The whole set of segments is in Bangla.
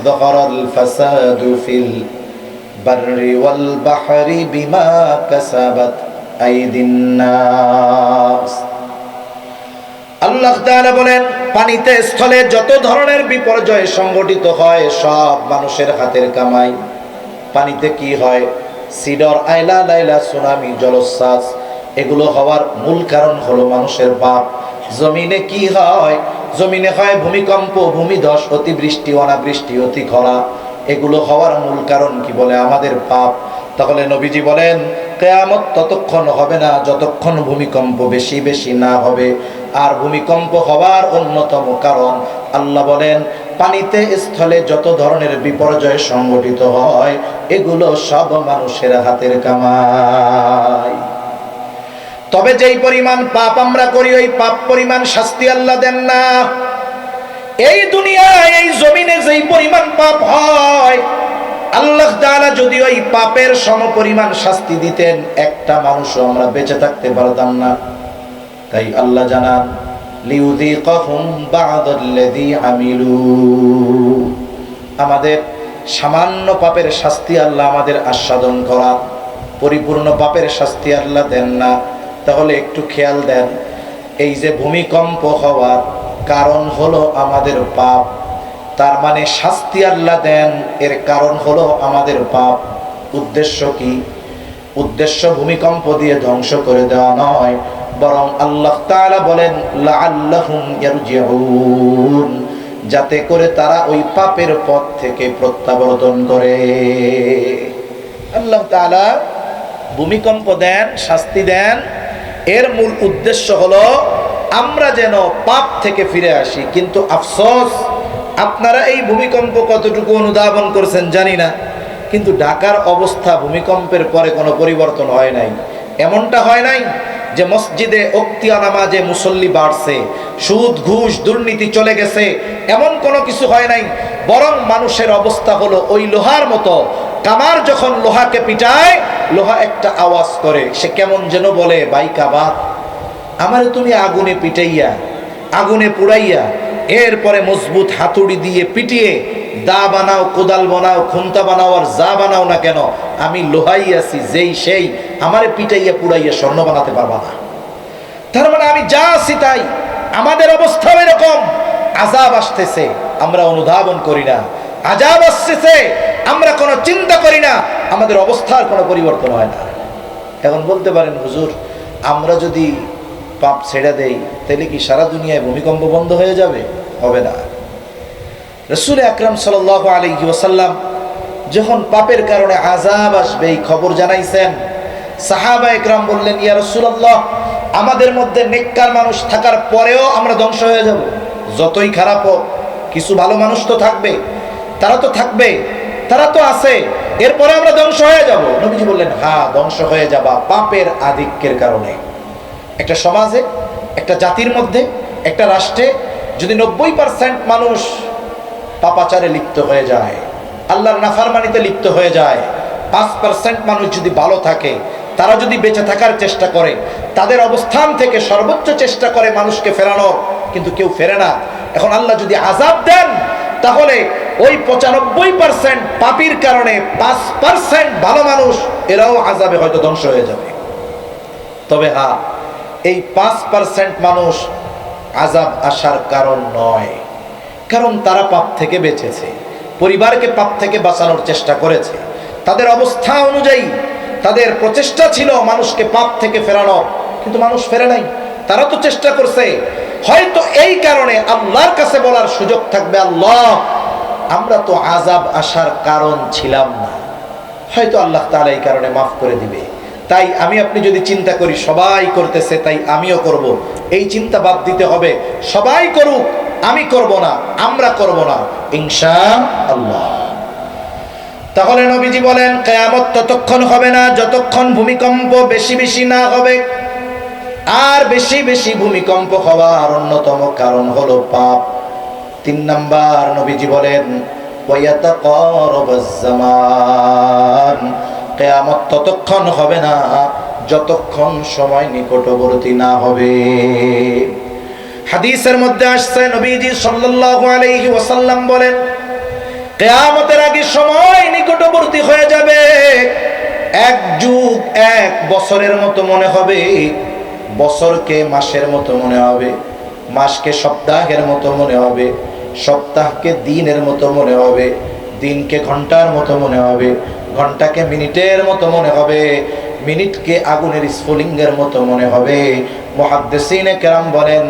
যাহারাল ফাসাদু ফিল বাররি ওয়াল বাহরি বিমা কাসাবাত আইদিন নাস। আল্লাহ তাআলা বলেন, পানিতে স্থলে যত ধরনের বিপর্যয় সংঘটিত হয় সব মানুষের হাতের কামাই। পানিতে কি হয়? সিডর, আইলা, লাইলা, সুনামি, জলোচ্ছ্বাস, এগুলো হওয়ার মূল কারণ হলো মানুষের পাপ। জমিনে কি হয়? জমিনে হয় ভূমিকম্প, ভূমিধস, অতিবৃষ্টি, অনাবৃষ্টি, অতি খরা। এগুলো হওয়ার মূল কারণ কি? বলে আমাদের পাপ। তাহলে নবীজি বলেন, কিয়ামত ততক্ষণ হবে না যতক্ষণ ভূমিকম্প বেশি বেশি না হবে। আর ভূমিকম্প হওয়ার অন্যতম কারণ, আল্লাহ বলেন, পানিতে স্থলে যত ধরনের বিপর্যয় সংঘটিত হয় এগুলো সব মানুষের হাতের কামাই। তবে যেই পরিমাণ পাপ আমরা করি ওই পাপ পরিমাণ শাস্তি আল্লাহ দেন না। এই দুনিয়ায়, এই জমিনে যেই পরিমাণ পাপ হয়, আল্লাহ তাআলা যদি ওই পাপের সমপরিমাণ শাস্তি দিতেন একটা মানুষও আমরা বেঁচে থাকতে পারতাম না। তাই আল্লাহ জানান, লিউযীকাহুম বা'দাল্লাযী আমিলু, আমাদের সামান্য পাপের শাস্তি আল্লাহ আমাদের আস্বাদন করা, পরিপূর্ণ পাপের শাস্তি আল্লাহ দেন না। তাহলে একটু খেয়াল দেন, এই যে ভূমিকম্প হওয়ার কারণ হলো আমাদের পাপ, তার মানে শাস্তি আল্লাহ দেন এর কারণ হলো আমাদের পাপ। উদ্দেশ্য কি? উদ্দেশ্য ভূমিকম্প দিয়ে ধ্বংস করে দেওয়া নয়, বরং আল্লাহ তাআলা বলেন লাআল্লাহুম ইয়ারজিউন, যাতে করে তারা ওই পাপের পথ থেকে প্রত্যাবর্তন করে। আল্লাহ তাআলা ভূমিকম্প দেন, শাস্তি দেন, এর মূল উদ্দেশ্য হলো আমরা যেন পাপ থেকে ফিরে আসি। কিন্তু আফসোস, আপনারা এই ভূমিকম্প কতটুকু অনুধাবন করছেন জানি না, কিন্তু ঢাকার অবস্থা ভূমিকম্পের পরে কোনো পরিবর্তন হয় নাই। এমনটা হয় নাই যে মসজিদে ওক্তিয়া নামাজে মুসল্লি বাড়ছে, সুদ ঘুষ দুর্নীতি চলে গেছে, এমন কোনো কিছু হয় নাই। বরং মানুষের অবস্থা হলো ওই লোহার মতো, কামার যখন লোহাকে পিটায় লোহা একটা আওয়াজ করে, সে কেমন যেন বলে, ভাই কাবার, আমারে তুমি আগুনে পিটাইয়া, আগুনে পুড়াইয়া, এরপরে মজবুত হাতুড়ি দিয়ে পিটিয়ে দা বানাও, কোদাল বানাও, খুন্তা বানাও, আর যা বানাও না কেন, আমি লোহাই আছি, যেই সেই, আমারে পিটাইয়া পুড়াইয়া স্বর্ণ বানাতে পারবা না। তার মানে আমি যা আছি তাই। আমাদের অবস্থা এরকম। আযাব আসতেছে, আমরা অনুধাবন করি না। আযাব আসতেছে, আমরা কোনো চিন্তা করি না। আমাদের অবস্থার কোনো পরিবর্তন হয় না। এখন বলতে পারেন, হুজুর, আমরা যদি পাপ ছেড়ে দেই তাহলে কি সারা দুনিয়ায় ভূমিকম্প বন্ধ হয়ে যাবে? হবে না। রাসূল আকরাম সাল্লাল্লাহু আলাইহি ওয়াসাল্লাম যখন পাপের কারণে আযাব আসবে এই খবর জানাইছেন, সাহাবা একরাম বললেন, ইয়া রাসূলুল্লাহ, আমাদের মধ্যে নেককার মানুষ থাকার পরেও আমরা ধ্বংস হয়ে যাব। যতই খারাপ হোক, কিছু ভালো মানুষ তো থাকবে, তারা তো থাকবে, তারা তো আছে, এরপরে আমরা ধ্বংস হয়ে যাব। নবীজি বললেন, হ্যাঁ, ধ্বংস হয়ে যাবা পাপের আধিক্যের কারণে। একটা সমাজে, একটা জাতির মধ্যে, একটা রাষ্ট্রে যদি 90% মানুষ পাপাচারে লিপ্ত হয়ে যায়, আল্লাহর নাফরমানিতে লিপ্ত হয়ে যায়, 5% মানুষ যদি ভালো থাকে, তারা যদি বেঁচে থাকার চেষ্টা করে, তাদের অবস্থান থেকে সর্বোচ্চ চেষ্টা করে মানুষকে ফেরানোর, কিন্তু কেউ ফেরে না। এখন আল্লাহ যদি আযাব দেন, তাহলে ওই 95% পাপীর কারণে 5% ভালো মানুষ, এরাও আযাবে হয়তো ধ্বংস হয়ে যাবে। তবে হ্যাঁ, এই 5% মানুষ আযাব আসার কারণ নয়, কারণ তারা পাপ থেকে বেঁচেছে, পরিবারকে পাপ থেকে বাঁচানোর চেষ্টা করেছে, তাদের অবস্থা অনুযায়ী তাদের প্রচেষ্টা ছিল মানুষকে পাপ থেকে ফেরানো, কিন্তু মানুষ ফেরে নাই। তারা তো চেষ্টা করছে। হয়তো এই কারণে আল্লাহর কাছে বলার সুযোগ থাকবে, আল্লাহ, আমরা তো আযাব আসার কারণ ছিলাম না, হয়তো আল্লাহ তাআলা এই কারণে মাফ করে দিবে। তাই আমি আপনি যদি চিন্তা করি সবাই করতেছে তাই আমিও করব, এই চিন্তা বাদ দিতে হবে। সবাই করুক, আমি করব না, আমরা করব না, ইনশাআল্লাহ। তাহলে নবীজি বলেন, কিয়ামত ততক্ষণ হবে না যতক্ষণ ভূমিকম্প বেশি বেশি না হবে। আর বেশি বেশি ভূমিকম্প হওয়ার অন্যতম কারণ হলো পাপ। 3 নাম্বার, নবীজি বলেন, ওয়ায়াতাকারাবাজ জামান, কিয়ামত ততক্ষণ হবে না যতক্ষণ সময় নিকটবর্তী না হবে। হাদিসের মধ্যে আসছে, নবীজি সাল্লাল্লাহু আলাইহি ওয়াসাল্লাম বলেন, কিয়ামতের আগে সময় নিকটবর্তী হয়ে যাবে, এক যুগ এক বছরের মতো মনে হবে, বছরকে মাসের মতো মনে হবে, মাসকে সপ্তাহের মতো মনে হবে, সপ্তাহকে দিনের মতো মনে হবে, দিনকে ঘন্টার মতো মনে হবে, ঘন্টাকে মিনিটের মতো মনে হবে, মিনিটকে আগুনের স্ফুলিঙ্গের মতো মনে হবে। মুহাদ্দিসিনে কেরাম বলেন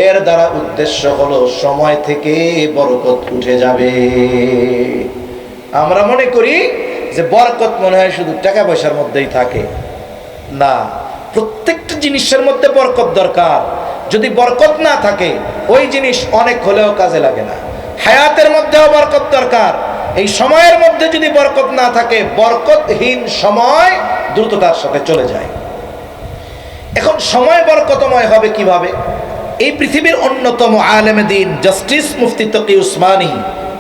এর দ্বারা উদ্দেশ্য হলো সময় থেকে বরকত উঠে যাবে। আমরা মনে করি যে বরকত মনে হয় শুধু টাকা পয়সার মধ্যেই থাকে, না, প্রত্যেকটা জিনিসের মধ্যে বরকত দরকার। যদি বরকত না থাকে ওই জিনিস অনেক হলেও কাজে লাগে না। হায়াতের মধ্যেও বরকত দরকার। এই সময়ের মধ্যে যদি বরকত না থাকে, বরকতহীন সময় দ্রুততার সাথে চলে যায়। এখন সময় বরকতময় হবে কিভাবে? এই পৃথিবীর অন্যতম আলেমে দ্বীন জাস্টিস মুফতি তকি উসমানী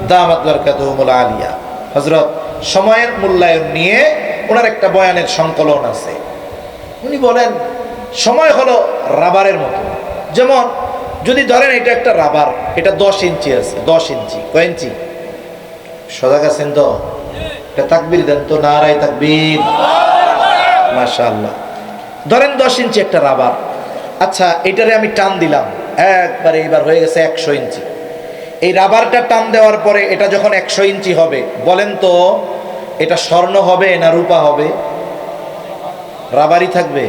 দামাত বারাকাতুহুল আলিয়া হযরত সময়ের মূল্যায়ন নিয়ে ওনার একটা বয়ানের সংকলন আছে। উনি বলেন সময় হলো রাবারের মতো। যেমন যদি ধরেন এটা একটা রাবার, এটা 10 ইঞ্চি আছে। 10 ইঞ্চি কয় ইঞ্চি? সজাগ আছেন তো? এটা তাকবীর দেন তো, নারায়ে তাকবীর, মাশাআল্লাহ। ধরেন 10 ইঞ্চি একটা রাবার। আচ্ছা, এটারে আমি টান দিলাম একবারে, এবার হয়ে গেছে 100 ইঞ্চি। এই রাবারটা টান দেওয়ার পরে এটা যখন 100 ইঞ্চি হবে, বলেন তো এটা স্বর্ণ হবে না রূপা হবে? রাবারই থাকবে।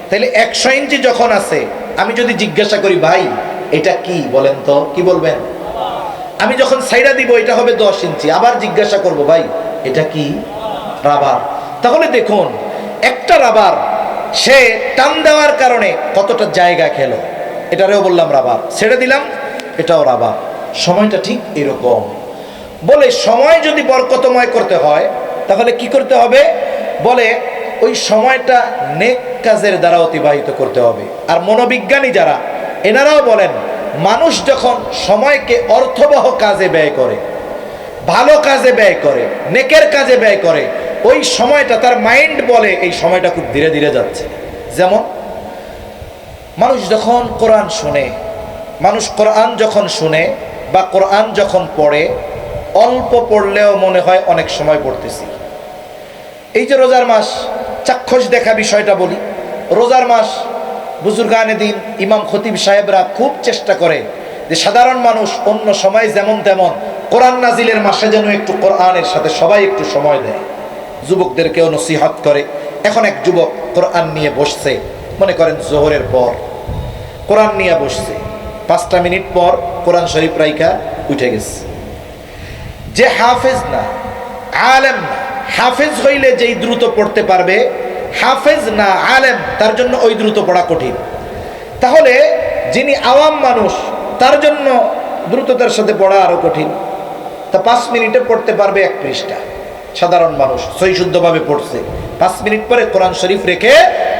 তাহলে 100 ইঞ্চি যখন আছে, আমি যদি জিজ্ঞাসা করি ভাই এটা কি, বলেন তো কি বলবেন? আমি যখন সাইডা দিব এটা হবে 10 ইঞ্চি, আবার জিজ্ঞাসা করব ভাই এটা কি? রাবার। তাহলে দেখুন একটা রাবার সে টান দেওয়ার কারণে কতটা জায়গা খেলো, এটারেও বললাম রাবার, ছেড়ে দিলাম এটাও রাবার। সময়টা ঠিক এরকম। বলে সময় যদি বরকতময় করতে হয় তাহলে কি করতে হবে? বলে ওই সময়টা নেক কাজের দ্বারা অতিবাহিত করতে হবে। আর মনোবিজ্ঞানী যারা, এনারাও বলেন মানুষ যখন সময়কে অর্থবহ কাজে ব্যয় করে, ভালো কাজে ব্যয় করে, নেকের কাজে ব্যয় করে, ওই সময়টা তার মাইন্ড বলে এই সময়টা খুব ধীরে ধীরে যাচ্ছে। যেমন মানুষ যখন কোরআন শুনে, মানুষ কোরআন যখন শুনে বা কোরআন যখন পড়ে, অল্প পড়লেও মনে হয় অনেক সময় পড়তেছি। এই যে রোজার মাস, চাক্ষুষ দেখা বিষয়টা বলি, রোজার মাস বুজুর্গানে দিন ইমাম খতিব সাহেবরা খুব চেষ্টা করে যে সাধারণ মানুষ অন্য সময় যেমন তেমন কোরআন নাজিলের মাসে যেন একটু কোরআনের সাথে সবাই একটু সময় দেয়। যুবকদেরকেও নসিহত করে। এখন এক যুবক কোরআন নিয়ে বসছে, মনে করেন জোহরের পর কোরআন নিয়ে বসছে, 5টা মিনিট পর কোরআন শরীফ রাইখা উঠে গেছে। যে হাফেজ না, আলেম না, হাফেজ হইলে যেই দ্রুত পড়তে পারবে, হাফেজ না আলেম তার জন্য ওই দ্রুত পড়া কঠিন। তাহলে যিনি আওয়াম মানুষ তার জন্য দ্রুততার সাথে পড়া আরো কঠিন। তা 5 মিনিটে পড়তে পারবে 1 পৃষ্ঠা, সাধারণ মানুষ সহি শুদ্ধভাবে পড়ছে, 5 মিনিট পরে কোরআন শরীফ রেখে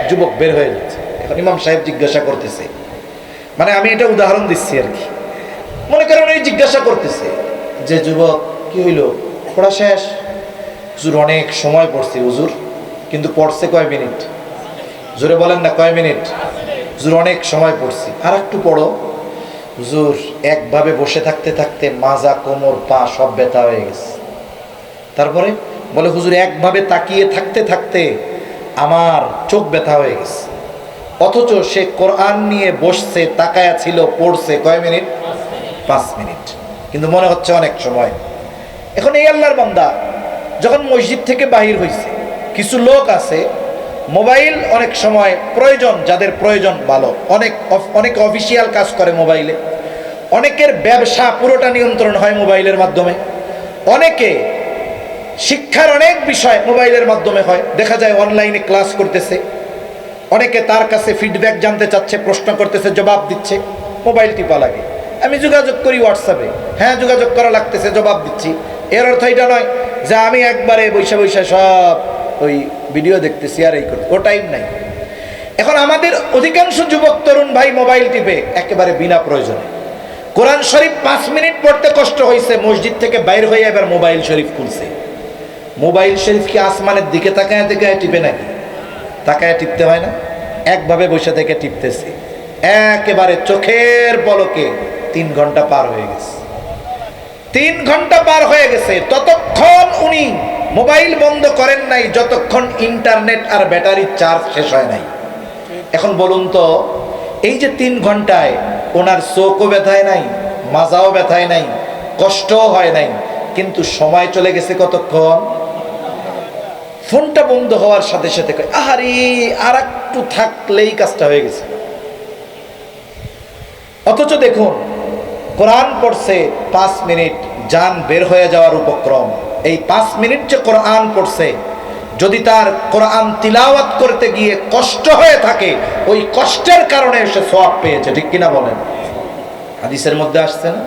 যুবক বের হয়ে যাচ্ছে। এখন ইমাম সাহেব জিজ্ঞাসা করতেছে, মানে আমি এটা উদাহরণ দিচ্ছি আর কি, মনে করেন এই জিজ্ঞাসা করতেছে যে যুবক কি হইল, পড়া শেষ? হুজুর অনেক সময় পড়ছি হুজুর, কিন্তু পড়ছে কয় মিনিট? হুজুরে বলেন না কয় মিনিট? হুজুর অনেক সময় পড়ছি। আর একটু পড়ো। হুজুর একভাবে বসে থাকতে থাকতে মাজা, কোমর, পা সব ব্যথা হয়ে গেছে। তারপরে বলে হুজুর একভাবে তাকিয়ে থাকতে থাকতে আমার চোখ ব্যথা হয়ে গেছে। অথচ সে কোরআন নিয়ে বসছে, তাকায়া ছিল, পড়ছে কয় মিনিট? 5 মিনিট, কিন্তু মনে হচ্ছে অনেক সময়। এখন এই আল্লাহর বান্দা যখন মসজিদ থেকে বাহির হয়েছে, কিছু লোক আছে মোবাইল অনেক সময় প্রয়োজন, যাদের প্রয়োজন ভালো, অনেক অফিসিয়াল কাজ করে মোবাইলে, অনেকের ব্যবসা পুরোটা নিয়ন্ত্রণ হয় মোবাইলের মাধ্যমে, অনেকে শিক্ষার অনেক বিষয় মোবাইলের মাধ্যমে হয়, দেখা যায় অনলাইনে ক্লাস করতেছে, অনেকে তার কাছে ফিডব্যাক জানতে চাচ্ছে, প্রশ্ন করতেছে, জবাব দিচ্ছে, মোবাইল টিপা লাগে। আমি যোগাযোগ করি হোয়াটসঅ্যাপে, হ্যাঁ যোগাযোগ করা লাগতেছে, জবাব দিচ্ছি। এর অর্থ এটা নয় যে আমি একবারে বৈশা বৈশা সব ওই ভিডিও দেখতেছি আর এই করতে, ও টাইম নাই। এখন আমাদের অধিকাংশ যুবক তরুণ ভাই মোবাইল টিপে একেবারে বিনা প্রয়োজনে। কোরআন শরীফ 5 মিনিট পড়তে কষ্ট হয়েছে, মসজিদ থেকে বাইর হয়ে এবার মোবাইল শরীফ খুলছে। মোবাইল শরীফ কি আসমানের দিকে তাকায় তাকায় টিপে নাকি? তাকায় টিপতে হয় না, একভাবে বসে থেকে টিপতেছে, একেবারে চোখের পলকে 3 ঘন্টা পার হয়ে গেছে। 3 ঘন্টা পার হয়ে গেছে, ততক্ষণ উনি মোবাইল বন্ধ করেন নাই যতক্ষণ ইন্টারনেট আর ব্যাটারির চার্জ শেষ হয় নাই। এখন বলুন তো, এই যে 3 ঘন্টায় ওনার চোখও ব্যথায় নাই, মাজাও ব্যথায় নাই, কষ্টও হয় নাই, কিন্তু সময় চলে গেছে কতক্ষণ? ফোনটা বন্ধ হওয়ার সাথে সাথে আহারে আর একটু থাকলেই কাজটা হয়ে গেছে। অথচ দেখুন, কোরআন পড়ছে 5 মিনিট, জান বের হয়ে যাওয়ার উপক্রম। এই 5 মিনিট যে কোরআন পড়ছে, যদি তার কোরআন তিলাওয়াত করতে গিয়ে কষ্ট হয়ে থাকে, ওই কষ্টের কারণে সে সওয়াব পেয়েছে, ঠিক কিনা বলেন? হাদিসের মধ্যে আসছে না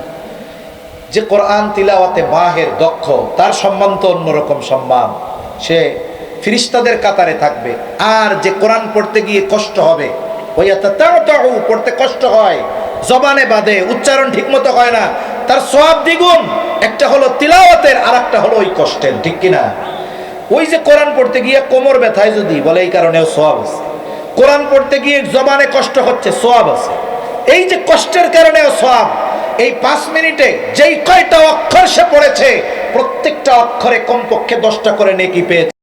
যে কোরআন তিলাওয়াতে মাহের দক্ষ, তার সম্মান তো অন্যরকম সম্মান, সে ফেরেশতাদের কাতারে থাকবে। আর যে কোরআন পড়তে গিয়ে কষ্ট হবে, ওই তাতাউ পড়তে কষ্ট হয়, জবানে বাঁধে, উচ্চারণ ঠিকমতো হয় না, তার সওয়াব দ্বিগুণ। একটা হলো তিলাওয়াতের, আর একটা হলো ওই কষ্টের, ঠিক কিনা? ওই যে কোরআন পড়তে গিয়ে কোমর ব্যথায় যদি বলে, এই কারণেও সওয়াব আছে। কোরআন পড়তে গিয়ে জবানে কষ্ট হচ্ছে, সওয়াব আছে। এই যে কষ্টের কারণেও সওয়াব। এই 5 মিনিটে যেই কয়টা অক্ষর সে পড়েছে, প্রত্যেকটা অক্ষরে কমপক্ষে 10টা করে নেকি পেয়েছে।